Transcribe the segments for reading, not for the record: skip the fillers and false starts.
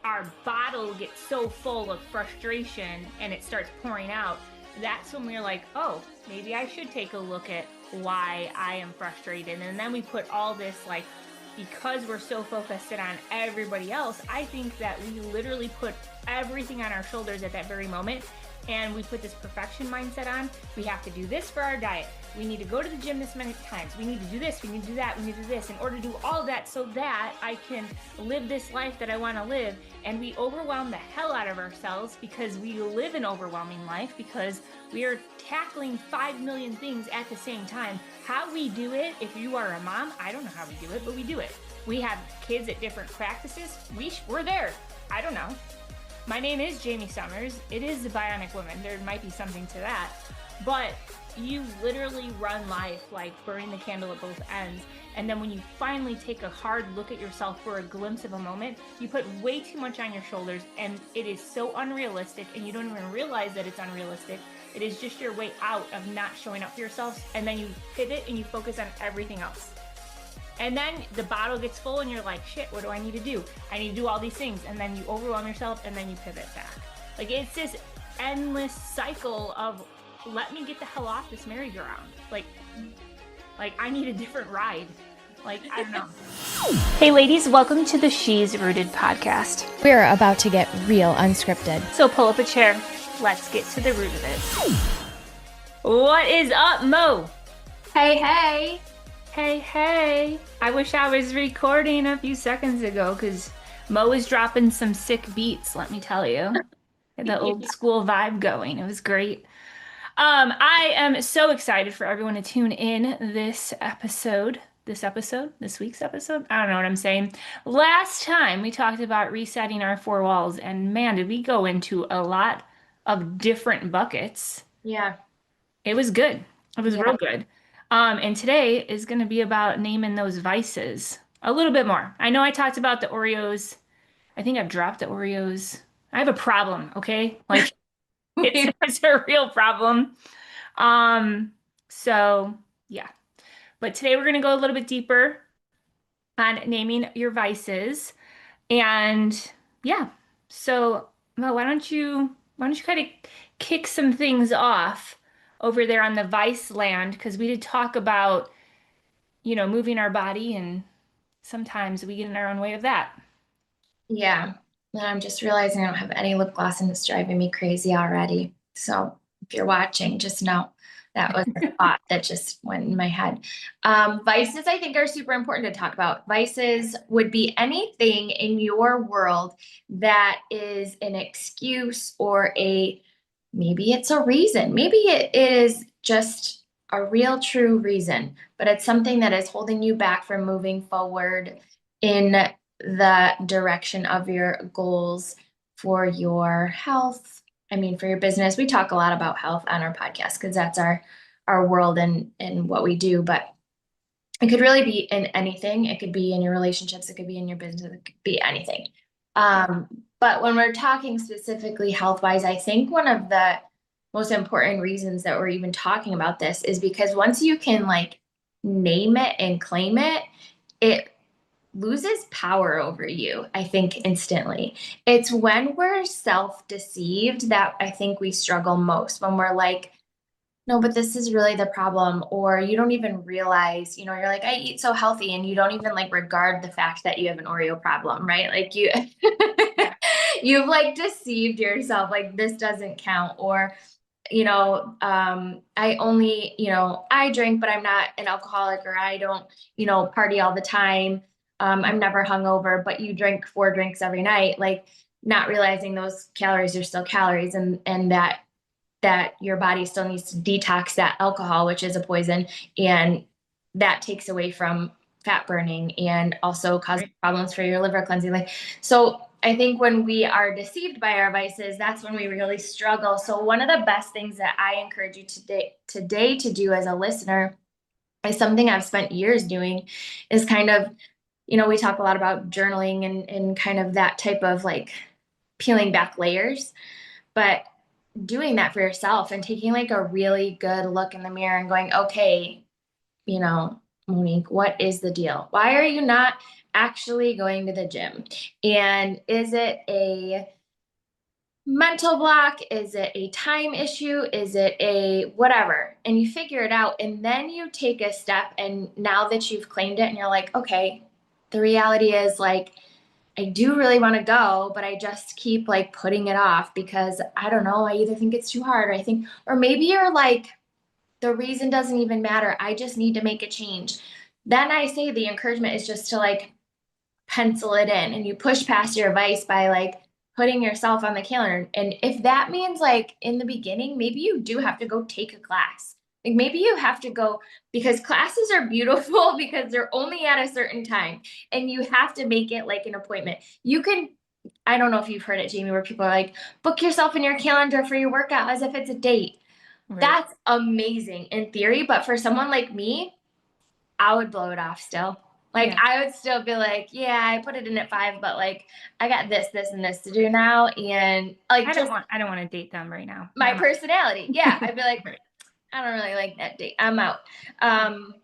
our bottle gets so full of frustration and it starts pouring out, that's when we're like, oh, maybe I should take a look at why I am frustrated. And then we put all this, like, because we're so focused on everybody else, I think that we literally put everything on our shoulders at that very moment. And we put this perfection mindset on. We have to do this for our diet. We need to go to the gym this many times. We need to do this. We need to do that. We need to do this in order to do all of that so that I can live this life that I want to live. And we overwhelm the hell out of ourselves because we live an overwhelming life because we are tackling 5 million things at the same time. How we do it, if you are a mom, I don't know how we do it, but we do it. We have kids at different practices. We're there. I don't know. My name is Jamie Summers. It is the Bionic Woman. There might be something to that. But you literally run life like burning the candle at both ends. And then when you finally take a hard look at yourself for a glimpse of a moment, you put way too much on your shoulders and it is so unrealistic and you don't even realize that it's unrealistic. It is just your way out of not showing up for yourself. And then you pivot and you focus on everything else. And then the bottle gets full and you're like, shit, what do I need to do? I need to do all these things. And then you overwhelm yourself and then you pivot back. Like, it's this endless cycle of, let me get the hell off this merry-go-round. Like I need a different ride. Like, I don't know. Hey ladies, welcome to the She's Rooted podcast. We're about to get real unscripted. So pull up a chair. Let's get to the root of it. What is up, Mo? Hey, hey. Hey, hey. I wish I was recording a few seconds ago because Mo was dropping some sick beats, let me tell you. The old school vibe going. It was great. I am so excited for everyone to tune in this week's episode. I don't know what I'm saying. Last time we talked about resetting our four walls, and man, did we go into a lot of different buckets. Yeah. It was good. It was real good. And today is going to be about naming those vices a little bit more. I know I talked about the Oreos. I think I've dropped the Oreos. I have a problem, okay? Like, it's a real problem. So yeah. But today we're going to go a little bit deeper on naming your vices. And yeah. So Mo, why don't you kind of kick some things off over there on the vice land? Because we did talk about, moving our body, and sometimes we get in our own way of that. Yeah. And I'm just realizing I don't have any lip gloss and it's driving me crazy already. So if you're watching, just know that was a thought that just went in my head. Vices, I think, are super important to talk about. Vices would be anything in your world that is an excuse or maybe it's a reason. Maybe it is just a real true reason, but it's something that is holding you back from moving forward in the direction of your goals for your health. I mean, for your business. We talk a lot about health on our podcast because that's our world and what we do, but it could really be in anything. It could be in your relationships. It could be in your business. It could be anything. But when we're talking specifically health-wise, I think one of the most important reasons that we're even talking about this is because once you can like name it and claim it, it loses power over you, I think, instantly. It's when we're self-deceived that I think we struggle most, when we're like, no, but this is really the problem. Or you don't even realize, you're like, I eat so healthy, and you don't even like regard the fact that you have an Oreo problem, right? Like you've like deceived yourself, like this doesn't count. Or, I only, I drink, but I'm not an alcoholic, or I don't, party all the time. I'm never hungover, but you drink 4 drinks every night, like not realizing those calories are still calories, and that your body still needs to detox that alcohol, which is a poison, and that takes away from fat burning and also causes problems for your liver cleansing. Like, so I think when we are deceived by our vices, that's when we really struggle. So one of the best things that I encourage you today to do as a listener is something I've spent years doing, is kind of, we talk a lot about journaling and kind of that type of like peeling back layers, but doing that for yourself and taking like a really good look in the mirror and going, okay, Monique, what is the deal? Why are you not actually going to the gym? And is it a mental block? Is it a time issue? Is it a whatever? And you figure it out. And then you take a step. And now that you've claimed it and you're like, okay, the reality is like, I do really want to go, but I just keep like putting it off because I don't know. I either think it's too hard or I think, or maybe you're like, the reason doesn't even matter. I just need to make a change. Then I say the encouragement is just to like pencil it in and you push past your vice by like putting yourself on the calendar. And if that means like in the beginning, maybe you do have to go take a class. Like maybe you have to go because classes are beautiful because they're only at a certain time and you have to make it like an appointment. You can, I don't know if you've heard it, Jamie, where people are like, book yourself in your calendar for your workout as if it's a date. Right. That's amazing in theory, but for someone like me, I would blow it off still. Like Yeah. I would still be like, yeah, I put it in at 5, but like I got this, this, and this to do now. And like just I don't want to date them right now. my Not personality. Yeah. I'd be like, right. I don't really like that date. I'm out. Um,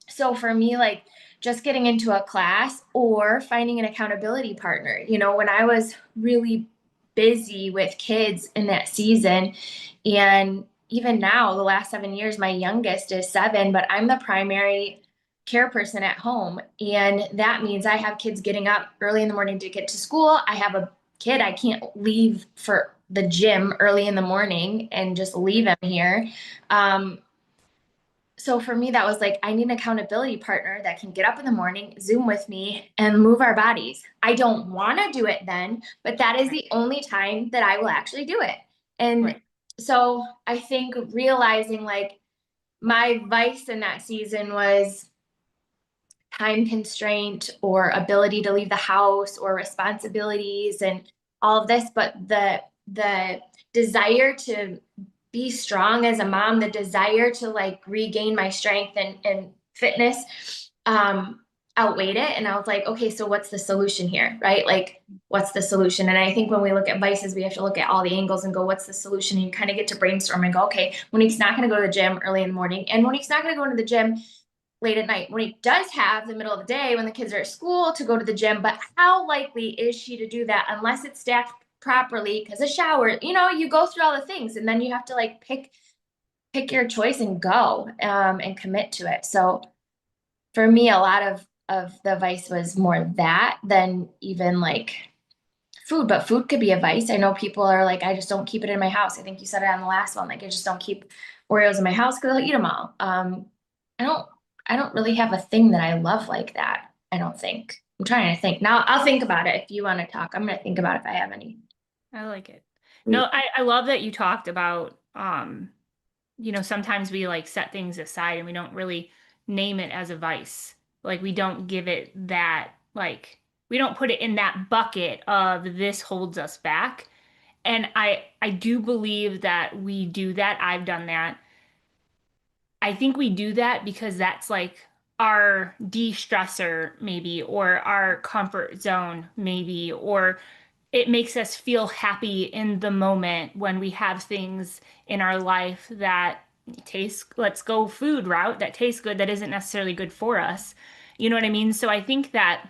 so for me, like just getting into a class or finding an accountability partner, when I was really busy with kids in that season, and even now, the last 7 years, my youngest is 7, but I'm the primary care person at home. And that means I have kids getting up early in the morning to get to school. I have a kid I can't leave for the gym early in the morning and just leave him here. Um, so for me, that was like, I need an accountability partner that can get up in the morning, Zoom with me, and move our bodies. I don't want to do it then, but that is Right. the only time that I will actually do it. And Right. so I think realizing like my vice in that season was time constraint or ability to leave the house or responsibilities and all of this, but the desire to be strong as a mom, the desire to like regain my strength and fitness outweighed it. And I was like, okay, so what's the solution here? Right? Like, what's the solution? And I think when we look at vices, we have to look at all the angles and go, what's the solution? And you kind of get to brainstorm and go, okay, Monique's not going to go to the gym early in the morning, and Monique's not going to go to the gym late at night. Monique does have the middle of the day when the kids are at school to go to the gym, but how likely is she to do that unless it's staffed properly? Because a shower, you go through all the things and then you have to like pick your choice and go and commit to it. So for me, a lot of the vice was more that than even like food, but food could be a vice. I know people are like, I just don't keep it in my house. I think you said it on the last one. Like I just don't keep Oreos in my house because I'll eat them all. I don't, I don't really have a thing that I love like that. I don't think. I'm trying to think. Now I'll think about it if you want to talk. I'm going to think about if I have any. I like it. No, I love that you talked about sometimes we like set things aside and we don't really name it as a vice. Like we don't give it that like we don't put it in that bucket of this holds us back. And I do believe that we do that. I've done that. I think we do that because that's like our de-stressor maybe or our comfort zone maybe or it makes us feel happy in the moment when we have things in our life that taste, let's go food route, that tastes good, that isn't necessarily good for us. You know what I mean? So I think that,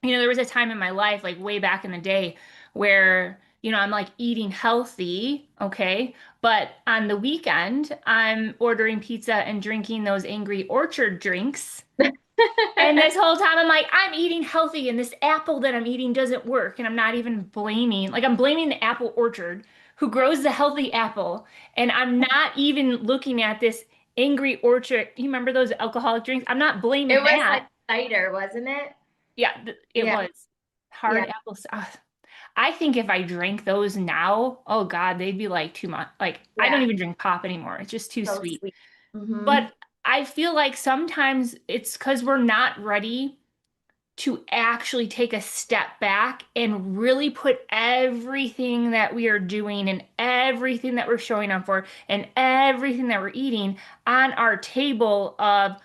there was a time in my life, like way back in the day, where, I'm like eating healthy, okay? But on the weekend, I'm ordering pizza and drinking those Angry Orchard drinks. And this whole time I'm like, I'm eating healthy and this apple that I'm eating doesn't work. And I'm not even blaming, like I'm blaming the apple orchard who grows the healthy apple. And I'm not even looking at this Angry Orchard. You remember those alcoholic drinks? I'm not It blaming was like that. cider, wasn't it? Yeah, it Yeah. was Yeah. hard apple. I think if I drank those now, oh God, they'd be like too much. Like I don't Yeah. even drink pop anymore. It's just too So sweet. sweet. Mm-hmm. But I feel like sometimes it's because we're not ready to actually take a step back and really put everything that we are doing and everything that we're showing up for and everything that we're eating on our table of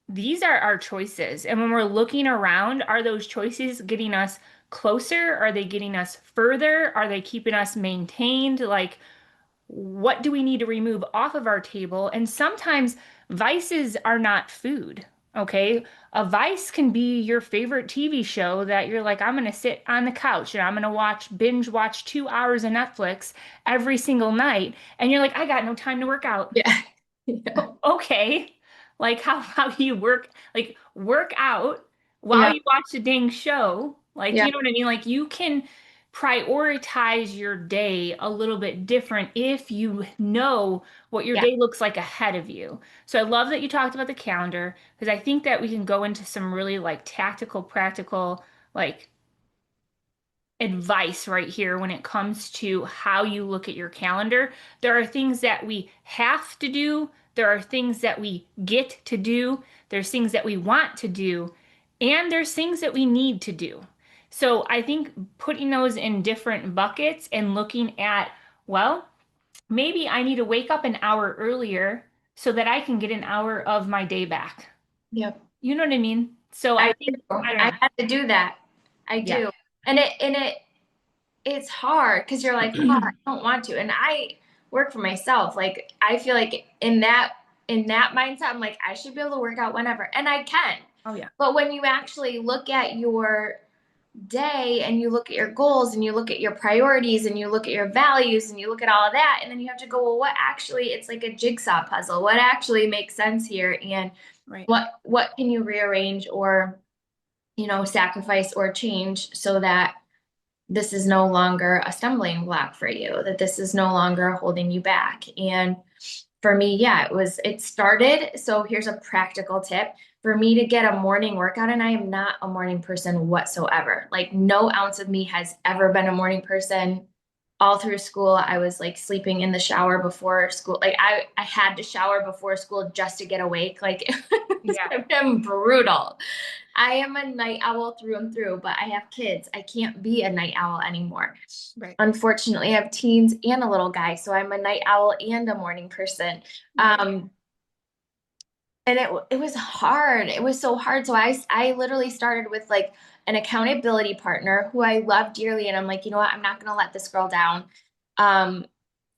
these are our choices. And when we're looking around, are those choices getting us closer? Are they getting us further? Are they keeping us maintained? Like, what do we need to remove off of our table? And sometimes Vices are not food. Okay. A vice can be your favorite TV show that you're like, I'm going to sit on the couch and I'm going to binge watch 2 hours of Netflix every single night. And you're like, I got no time to work out. Yeah. Yeah. Okay. Like how do you work out while Yeah. you watch the dang show? Like, Yeah. you know what I mean? Like you can prioritize your day a little bit different if you know what your Yeah. day looks like ahead of you. So I love that you talked about the calendar because I think that we can go into some really like tactical, practical, like advice right here when it comes to how you look at your calendar. There are things that we have to do, there are things that we get to do, there's things that we want to do, and there's things that we need to do. So I think putting those in different buckets and looking at, well, maybe I need to wake up an hour earlier so that I can get an hour of my day back. Yeah. You know what I mean? So I I do. think, I don't I know. had to do that. I Yeah. do. It's hard because you're like, oh, I don't want to. And I work for myself. Like I feel like in that mindset, I'm like, I should be able to work out whenever. And I can. Oh, yeah. But when you actually look at your day and you look at your goals and you look at your priorities and you look at your values and you look at all of that, and then you have to go, well, what actually, it's like a jigsaw puzzle. What actually makes sense here? And Right. what can you rearrange or, sacrifice or change so that this is no longer a stumbling block for you, that this is no longer holding you back. And for me, yeah, it started. So here's a practical tip for me to get a morning workout. And I am not a morning person whatsoever. Like no ounce of me has ever been a morning person. All through school, I was like sleeping in the shower before school. Like I had to shower before school just to get awake. Like it's Yeah. been brutal. I am a night owl through and through, but I have kids. I can't be a night owl anymore. Right. Unfortunately, I have teens and a little guy, so I'm a night owl and a morning person. Right. And it was hard. It was so hard. So I literally started with like an accountability partner who I love dearly, and I'm like, you know what? I'm not gonna let this girl down. Um,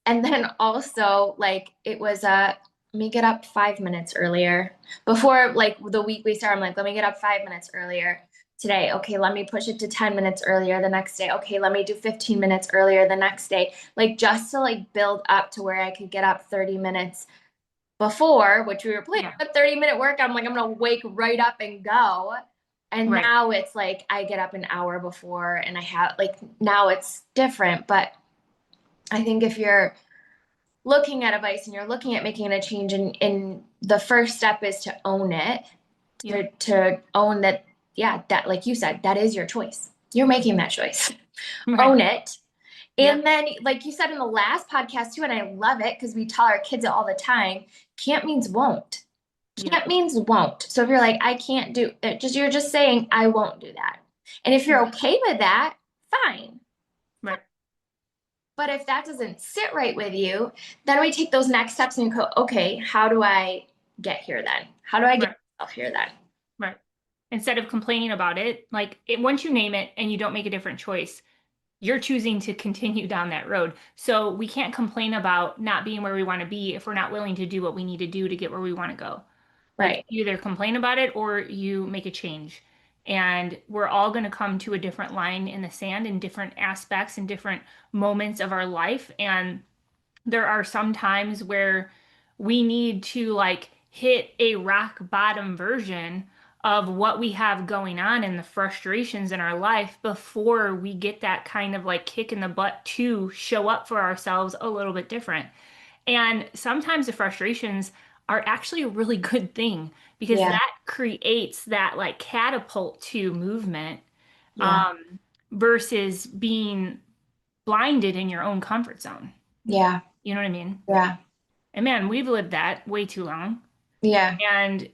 and then also like it was let me get up 5 minutes earlier. Before like the week we start, I'm like, let me get up 5 minutes earlier today. Okay, let me push it to 10 minutes earlier the next day. Okay, let me do 15 minutes earlier the next day. Like just to like build up to where I could get up 30 minutes before, which we were planning Yeah. a 30-minute workout. I'm like, I'm gonna wake right up and go. And Right. now it's like I get up an hour before and I have like now it's different. But I think if you're looking at a vice and you're looking at making a change, and the first step is to own it, Yeah. to own that, yeah, that like you said, that is your choice. You're making that choice. Right. Own it. Yep. And then, like you said in the last podcast too, and I love it because we tell our kids it all the time, can't means won't. Yep. Can't means won't. So if you're like, I can't do it, you're just saying, I won't do that. And if you're okay with that, fine. Right. But if that doesn't sit right with you, then we take those next steps and go, okay, how do I get here then? How do I get Right. myself here then? Right. Instead of complaining about it, once you name it and you don't make a different choice, you're choosing to continue down that road. So we can't complain about not being where we want to be if we're not willing to do what we need to do to get where we want to go. Like Right. you either complain about it or you make a change. And we're all going to come to a different line in the sand in different aspects and different moments of our life. And there are some times where we need to like hit a rock bottom version of what we have going on and the frustrations in our life before we get that kind of like kick in the butt to show up for ourselves a little bit different. And sometimes the frustrations are actually a really good thing because Yeah. that creates that like catapult to movement Yeah. um, versus being blinded in your own comfort zone. Yeah. You know what I mean? Yeah. And man, we've lived that way too long. Yeah. And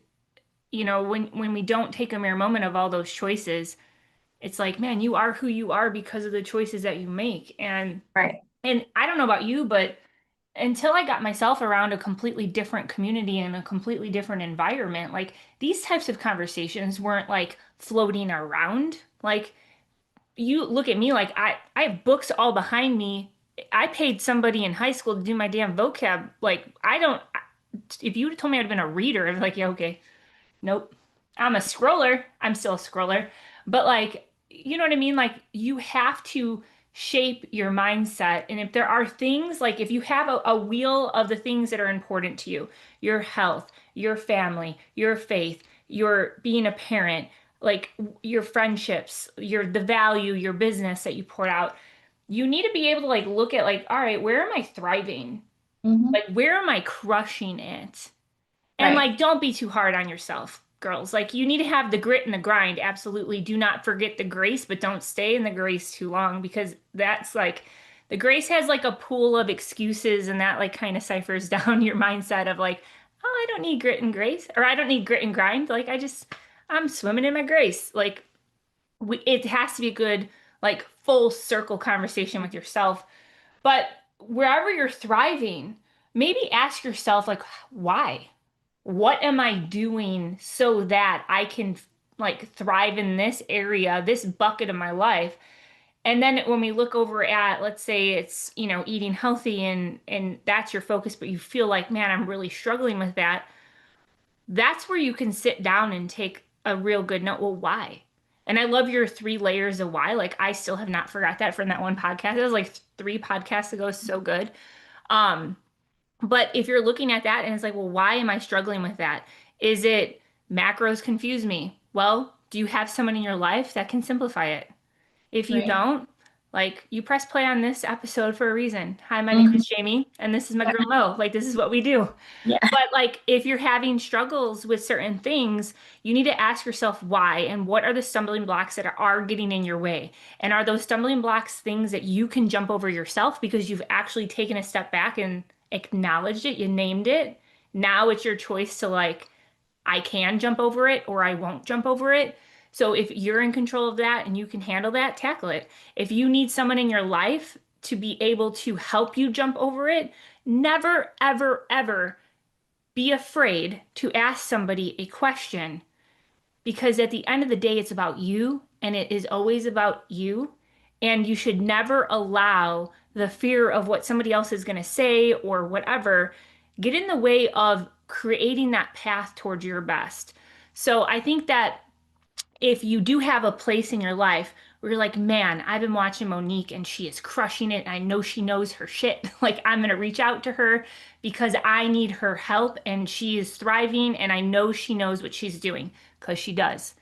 when we don't take a mere moment of all those choices, it's like, man, you are who you are because of the choices that you make. Right. And I don't know about you, but until I got myself around a completely different community and a completely different environment, like these types of conversations weren't like floating around. Like you look at me like I have books all behind me. I paid somebody in high school to do my damn vocab. Like I don't. if you would have told me I'd been a reader, I'd be like, yeah, okay. Nope. I'm a scroller. I'm still a scroller. But like, you know what I mean? Like you have to shape your mindset. And if there are things like if you have a wheel of the things that are important to you, your health, your family, your faith, your being a parent, like your friendships, the value, your business that you put out, you need to be able to like look at like, all right, where am I thriving? Hmm. Like where am I crushing it? And Right. like, don't be too hard on yourself, girls. Like, you need to have the grit and the grind. Absolutely. Do not forget the grace, but don't stay in the grace too long because that's like the grace has like a pool of excuses and that like kind of ciphers down your mindset of like, oh, I don't need grit and grace or I don't need grit and grind. Like, I'm swimming in my grace. Like, it has to be a good, like, full circle conversation with yourself. But wherever you're thriving, maybe ask yourself, like, why? What am I doing so that I can like thrive in this area, this bucket of my life? And then when we look over at, let's say it's, eating healthy and that's your focus, but you feel like, man, I'm really struggling with that. That's where you can sit down and take a real good note. Well, why? And I love your 3 layers of why. Like I still have not forgot that from that one podcast. It was like 3 podcasts ago, so good. Um, but if you're looking at that and it's like, well, why am I struggling with that? Is it macros confuse me? Well, do you have someone in your life that can simplify it? If you Right. don't, like you press play on this episode for a reason. Hi, my name Hmm. is Jamie, and this is my girl Mo. Like this is what we do. Yeah. But like if you're having struggles with certain things, you need to ask yourself why and what are the stumbling blocks that are getting in your way? And are those stumbling blocks things that you can jump over yourself because you've actually taken a step back and acknowledged it, you named it. Now it's your choice to like I can jump over it or I won't jump over it. So if you're in control of that and you can handle that, tackle it. If you need someone in your life to be able to help you jump over it, never, ever, ever be afraid to ask somebody a question because at the end of the day, it's about you and it is always about you. And you should never allow the fear of what somebody else is going to say or whatever get in the way of creating that path towards your best. So I think that if you do have a place in your life where you're like, man, I've been watching Monique and she is crushing it. And I know she knows her shit. Like, I'm going to reach out to her because I need her help and she is thriving and I know she knows what she's doing because she does,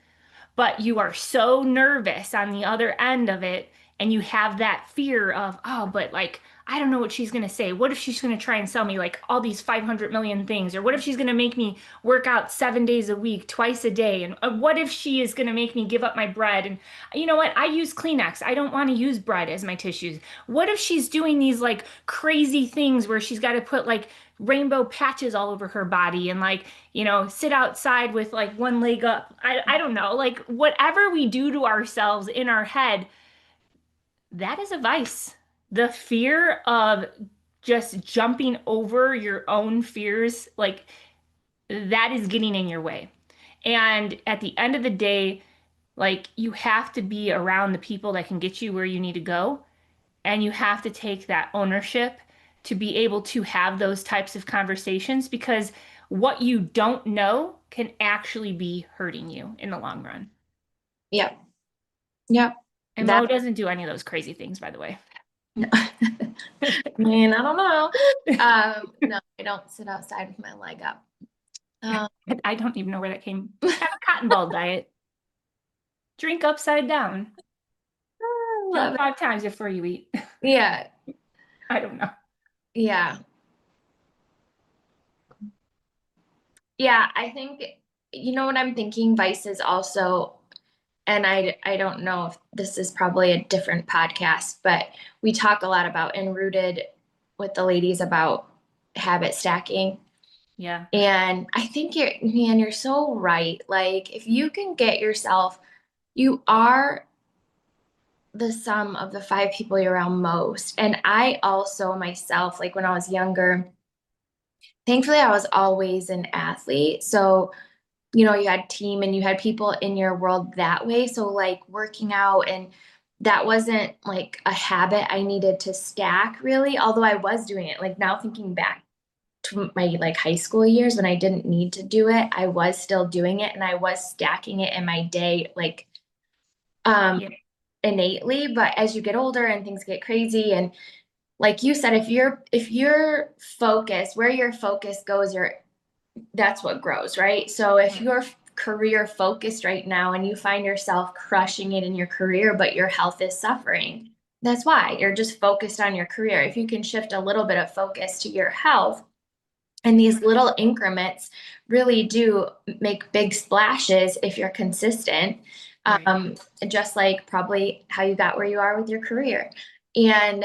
but you are so nervous on the other end of it and you have that fear of, oh, but like I don't know what she's going to say. What if she's going to try and sell me like all these 500 million things? Or what if she's going to make me work out 7 days a week, twice a day? And what if she is going to make me give up my bread? And you know what? I use Kleenex. I don't want to use bread as my tissues. What if she's doing these like crazy things where she's got to put like rainbow patches all over her body and like sit outside with like one leg up. I don't know. Like whatever we do to ourselves in our head, that is a vice. The fear of just jumping over your own fears, like that is getting in your way. And at the end of the day, like you have to be around the people that can get you where you need to go. And you have to take that ownership to be able to have those types of conversations because what you don't know can actually be hurting you in the long run. Yep. Yep. And Mo That's doesn't do any of those crazy things, by the way. no. I mean, I don't know. No, I don't sit outside with my leg up. Um, I don't even know where that came. Have a cotton ball diet. Drink upside down. I love Jump it. 5 times before you eat. Yeah. I don't know. Yeah. Yeah. I think, you know what I'm thinking? Vices also, and I don't know if this is probably a different podcast, but we talk a lot about and rooted with the ladies about habit stacking. Yeah. And I think you're so right. Like if you can get yourself, you are the sum of the 5 people you're around most. And I also myself, like when I was younger, thankfully I was always an athlete. So, you had team and you had people in your world that way. So like working out and that wasn't like a habit I needed to stack really, although I was doing it. Like now thinking back to my like high school years when I didn't need to do it, I was still doing it and I was stacking it in my day like um Yeah. innately. But as you get older and things get crazy, and like you said, if you're focused, where your focus goes, that's what grows, right? So if Right. you're career focused right now and you find yourself crushing it in your career, but your health is suffering, that's why you're just focused on your career. If you can shift a little bit of focus to your health, and these little increments really do make big splashes if you're consistent, Right. just like probably how you got where you are with your career. And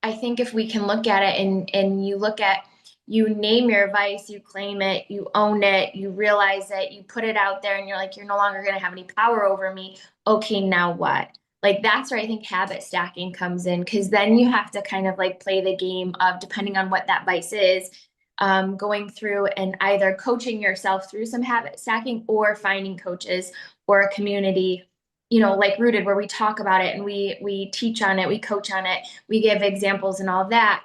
I think if we can look at it and you look at, you name your vice, you claim it, you own it, you realize it, you put it out there and you're like, you're no longer going to have any power over me. Okay, now what? Like that's where I think habit stacking comes in, because then you have to kind of like play the game of, depending on what that vice is, going through and either coaching yourself through some habit stacking or finding coaches or a community, like Rooted, where we talk about it and we teach on it, we coach on it, we give examples and all of that.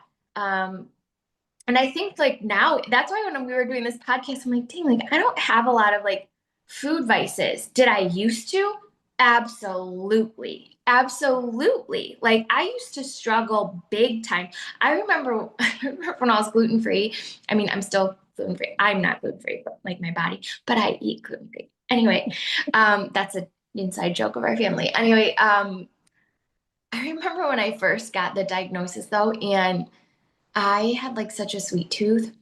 And I think like now that's why when we were doing this podcast, I'm like, dang, like I don't have a lot of like food vices. Did I used to? Absolutely. Absolutely. Like I used to struggle big time. I remember when I was gluten free. I mean, I'm still gluten free. I'm not gluten free, but like my body, but I eat gluten free. Anyway, that's an inside joke of our family. Anyway, I remember when I first got the diagnosis though, and I had like such a sweet tooth.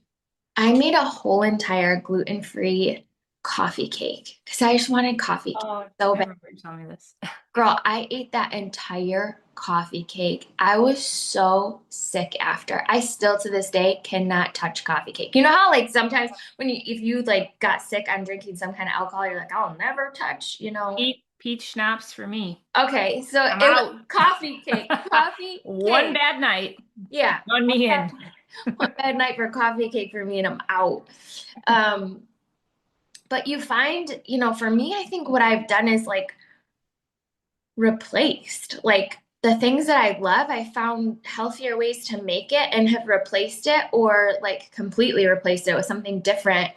I made a whole entire gluten-free coffee cake because I just wanted coffee cake Oh, so I bad. remember you telling me this. Girl, I ate that entire coffee cake. I was so sick after. I still to this day cannot touch coffee cake. You know how like sometimes if you like got sick on drinking some kind of alcohol, you're like, I'll never touch. Peach schnapps for me. Okay, so I'm it was out. coffee cake, coffee One cake. bad night. Yeah. Done me in. One bad night for coffee cake for me and I'm out. Um, but you find, for me, I think what I've done is like replaced like the things that I love, I found healthier ways to make it and have replaced it or like completely replaced it with something different,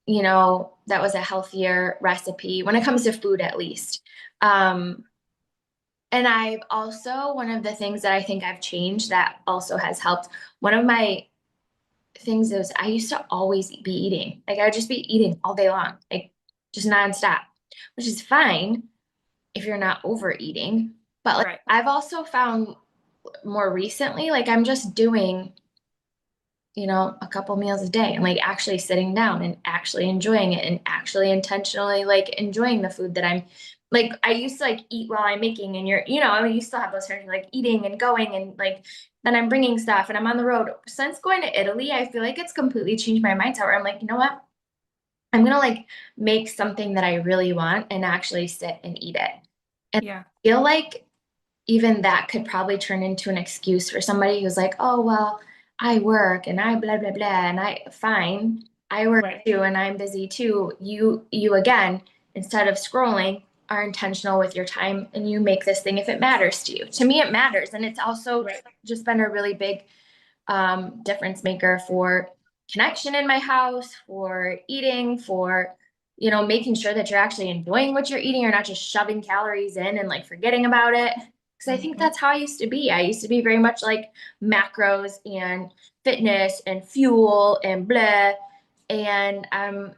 that was a healthier recipe when it comes to food, at least. Um, and I've also, one of the things that I think I've changed that also has helped, one of my things is I used to always be eating. Like I would just be eating all day long, like just nonstop, which is fine if you're not overeating. But like Right. I've also found more recently, like I'm just doing, a couple meals a day and like actually sitting down and actually enjoying it and actually intentionally like enjoying the food that I'm like I used to like eat while I'm making and I mean, you still have those times you're like eating and going and like then I'm bringing stuff and I'm on the road. Since going to Italy, I feel like it's completely changed my mindset where I'm like, you know what? I'm gonna like make something that I really want and actually sit and eat it. And Yeah. I feel like even that could probably turn into an excuse for somebody who's like, oh, well, I work and I blah, blah, blah. And fine, I work Right. too and I'm busy too. You again, instead of scrolling, are intentional with your time and you make this thing if it matters to you. To me, it matters. And it's also Right. just been a really big difference maker for connection in my house, for eating, for making sure that you're actually enjoying what you're eating. You're not just shoving calories in and like forgetting about it. Because I think Mhm. that's how I used to be. I used to be very much like macros and fitness and fuel and blah. And I'm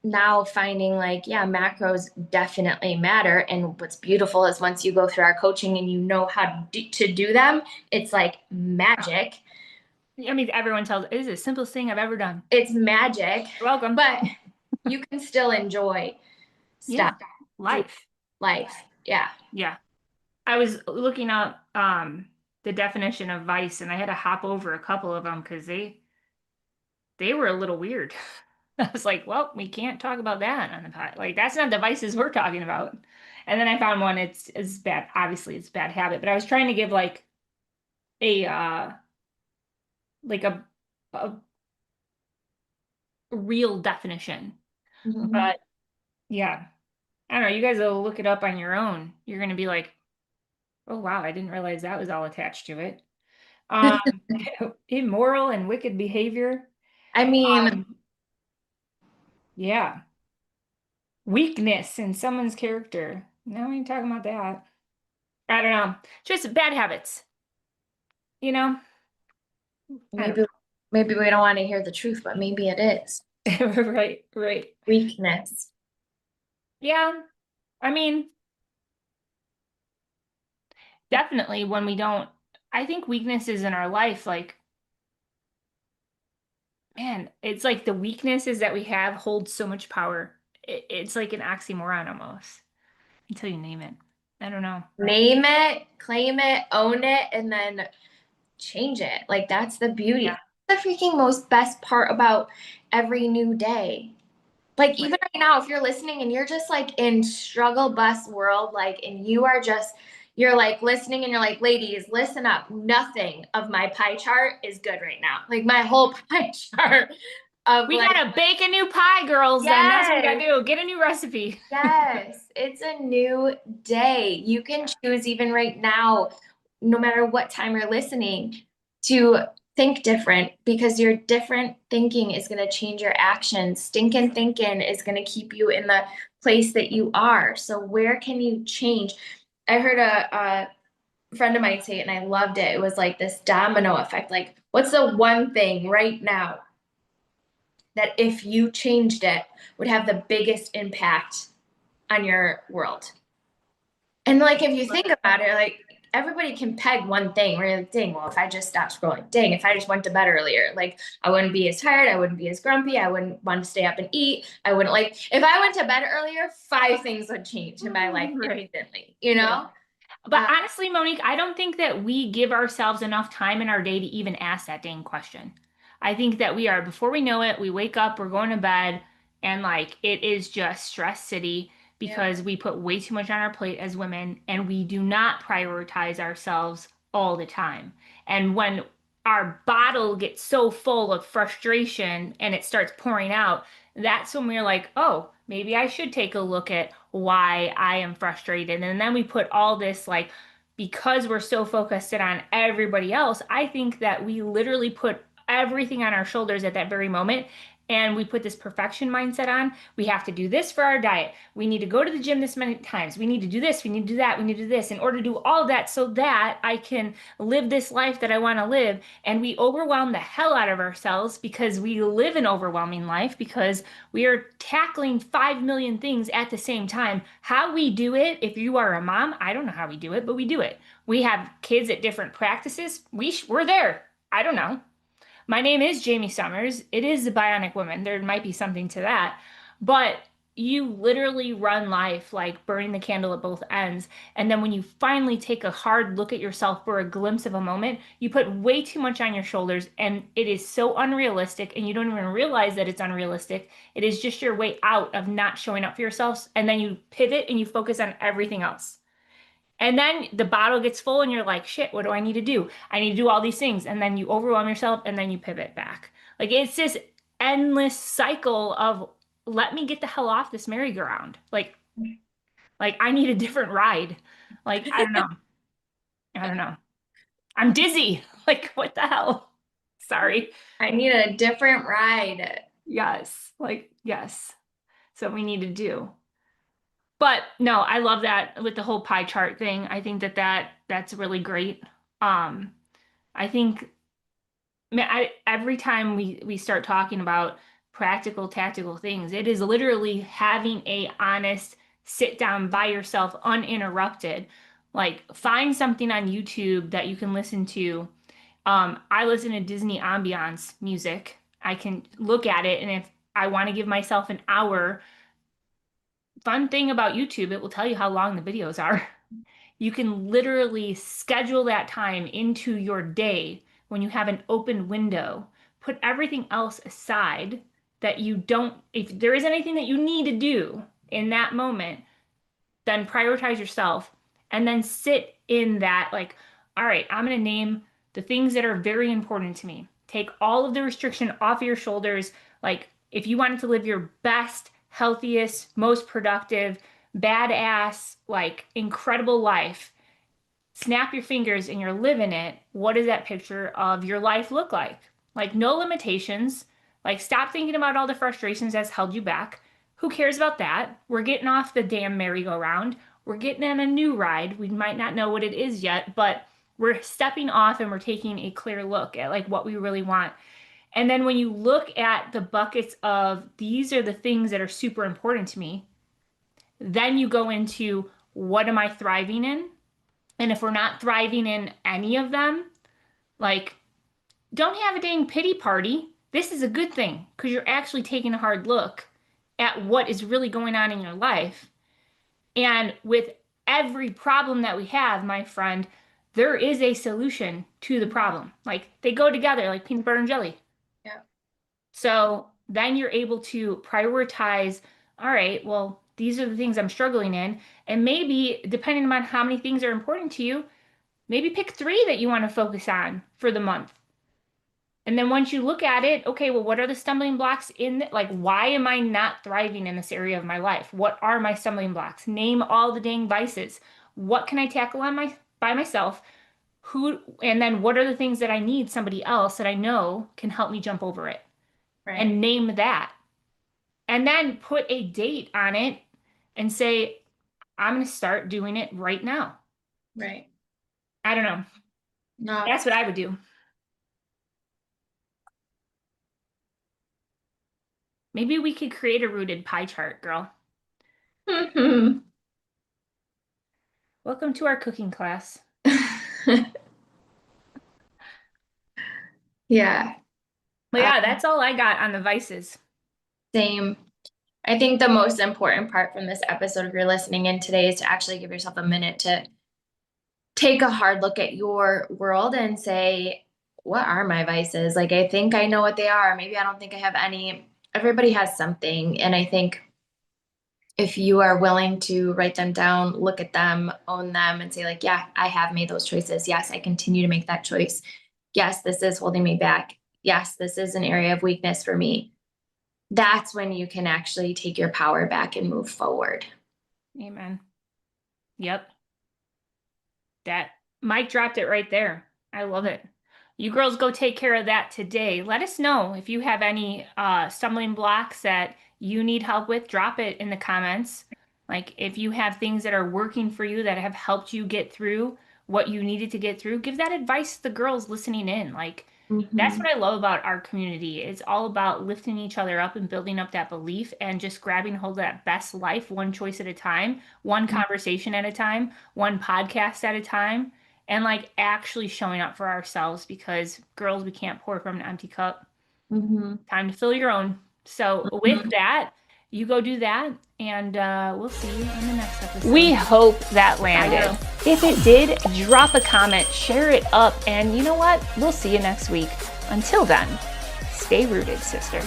now finding like, yeah, macros definitely matter. And what's beautiful is once you go through our coaching and you know how to do them, it's like magic. I mean, everyone tells it is the simplest thing I've ever done. It's magic, You're welcome. but you can still enjoy stuff, Yeah. Life. life. Yeah. Yeah. I was looking up the definition of vice and I had to hop over a couple of them because they were a little weird. I was like, well, we can't talk about that on the pod. Like that's not the vices we're talking about. And then I found one, it's bad. Obviously it's bad habit, but I was trying to give a like a real definition. Mhm. But yeah, I don't know. You guys will look it up on your own. You're gonna be like, oh wow, I didn't realize that was all attached to it. Um, immoral and wicked behavior. I mean, Um, yeah. Weakness in someone's character. No, we ain't talking about that. I don't know. Just bad habits, you know? I don't maybe maybe we don't want to hear the truth, but maybe it is. know. Right, right. Weakness. Yeah. I mean, definitely when we don't, I think weaknesses in our life, like, man, it's like the weaknesses that we have hold so much power. It's like an oxymoron almost until you name it. I don't know. Name it, claim it, own it, and then change it. Like that's the beauty. Yeah, That's the freaking most best part about every new day. Like even right. right now, if you're listening and you're just like in struggle bus world, like, and you are just, you're like listening and you're like, ladies, listen up. Nothing of my pie chart is good right now. Like my whole pie chart of We like, gotta bake a new pie, girls, then. That's what we gotta yes, do. Get a new recipe. yes, it's a new day. You can choose even right now, no matter what time you're listening, to think different because your different thinking is going to change your actions. Stinking thinking is going to keep you in the place that you are. So, where can you change? I heard a friend of mine say it and I loved it. It was like this domino effect. Like, what's the one thing right now that if you changed it would have the biggest impact on your world? And like if you think about it, like everybody can peg one thing where you're like, dang, well, if I just stopped scrolling, dang, if I just went to bed earlier, like I wouldn't be as tired, I wouldn't be as grumpy, I wouldn't want to stay up and eat. I wouldn't like if I went to bed earlier, five things would change in my life Right. instantly, you Right. know? But Uh, honestly, Monique, I don't think that we give ourselves enough time in our day to even ask that dang question. I think that we are, before we know it, we wake up, we're going to bed, and like it is just stress city yep. because we put way too much on our plate as women and we do not prioritize ourselves all the time. And when our bottle gets so full of frustration and it starts pouring out, that's when we're like, oh, maybe I should take a look at why I am frustrated. And then we put all this like, because we're so focused in on everybody else, I think that we literally put everything on our shoulders at that very moment. And we put this perfection mindset on. We have to do this for our diet. We need to go to the gym this many times. We need to do this. We need to do that. We need to do this in order to do all of that so that I can live this life that I want to live. And we overwhelm the hell out of ourselves because we live an overwhelming life because we are tackling 5 million things at the same time. How we do it, if you are a mom, I don't know how we do it, but we do it. We have kids at different practices. We're there. I don't know. My name is Jamie Summers. It is the Bionic Woman. There might be something to that. But you literally run life like burning the candle at both ends. And then when you finally take a hard look at yourself for a glimpse of a moment, you put way too much on your shoulders and it is so unrealistic and you don't even realize that it's unrealistic. It is just your way out of not showing up for yourself. And then you pivot and you focus on everything else. And then the bottle gets full and you're like, shit, what do I need to do? I need to do all these things. And then you overwhelm yourself and then you pivot back. Like it's this endless cycle of let me get the hell off this merry-go-round. Like I need a different ride. Like I don't know. I don't know. I'm dizzy. Like what the hell? Sorry. I need a different ride. Yes. Like yes. So we need to do. But no, I love that with the whole pie chart thing. I think that's really great. Um I think man, every time we start talking about practical, tactical things, it is literally having a honest sit down by yourself, uninterrupted. Like find something on YouTube that you can listen to. I listen to Disney ambiance music. I can look at it, and if I want to give myself an hour, fun thing about YouTube, it will tell you how long the videos are. You can literally schedule that time into your day when you have an open window. Put everything else aside that you don't, if there is anything that you need to do in that moment, then prioritize yourself and then sit in that, like, all right, I'm going to name the things that are very important to me. Take all of the restriction off your shoulders. Like, if you wanted to live your best, healthiest, most productive, badass, like incredible life, snap your fingers and you're living it, what does that picture of your life look like? Like no limitations. Like stop thinking about all the frustrations that's held you back. Who cares about that? We're getting off the damn merry-go-round. We're getting on a new ride. We might not know what it is yet, but we're stepping off and we're taking a clear look at like what we really want. And then when you look at the buckets of these are the things that are super important to me, then you go into what am I thriving in? And if we're not thriving in any of them, like don't have a dang pity party. This is a good thing because you're actually taking a hard look at what is really going on in your life. And with every problem that we have, my friend, there is a solution to the problem. Like they go together like peanut butter and jelly. Yeah. So then you're able to prioritize, all right, well, these are the things I'm struggling in. And maybe depending on how many things are important to you, maybe pick 3 that you want to focus on for the month. And then once you look at it, okay, well, what are the stumbling blocks like, why am I not thriving in this area of my life? What are my stumbling blocks? Name all the dang vices. What can I tackle by myself? And then what are the things that I need somebody else that I know can help me jump over it? Right. And name that. And then put a date on it and say, I'm going to start doing it right now. Right. I don't know. No. That's what I would do. Maybe we could create a rooted pie chart, girl. Mm-hmm. Welcome to our cooking class. Yeah. Well, yeah, that's all I got on the vices. Same. I think the most important part from this episode, if you're listening in today, is to actually give yourself a minute to take a hard look at your world and say, what are my vices? Like, I think I know what they are. Maybe I don't think I have any. Everybody has something. And I think if you are willing to write them down, look at them, own them, and say, like, yeah, I have made those choices. Yes, I continue to make that choice. Yes, this is holding me back. Yes, this is an area of weakness for me. That's when you can actually take your power back and move forward. Amen. Yep. That Mike dropped it right there. I love it. You girls go take care of that today. Let us know if you have any stumbling blocks that you need help with. Drop it in the comments. Like if you have things that are working for you that have helped you get through what you needed to get through, give that advice to the girls listening in. Like that's what I love about our community. It's all about lifting each other up and building up that belief and just grabbing hold of that best life one choice at a time, one conversation at a time, one podcast at a time, and like actually showing up for ourselves because girls, we can't pour from an empty cup. Time to fill your own. So with that, you go do that, and we'll see you in the next episode. We hope that landed. If it did, drop a comment, share it up, and you know what? We'll see you next week. Until then, stay rooted, sister.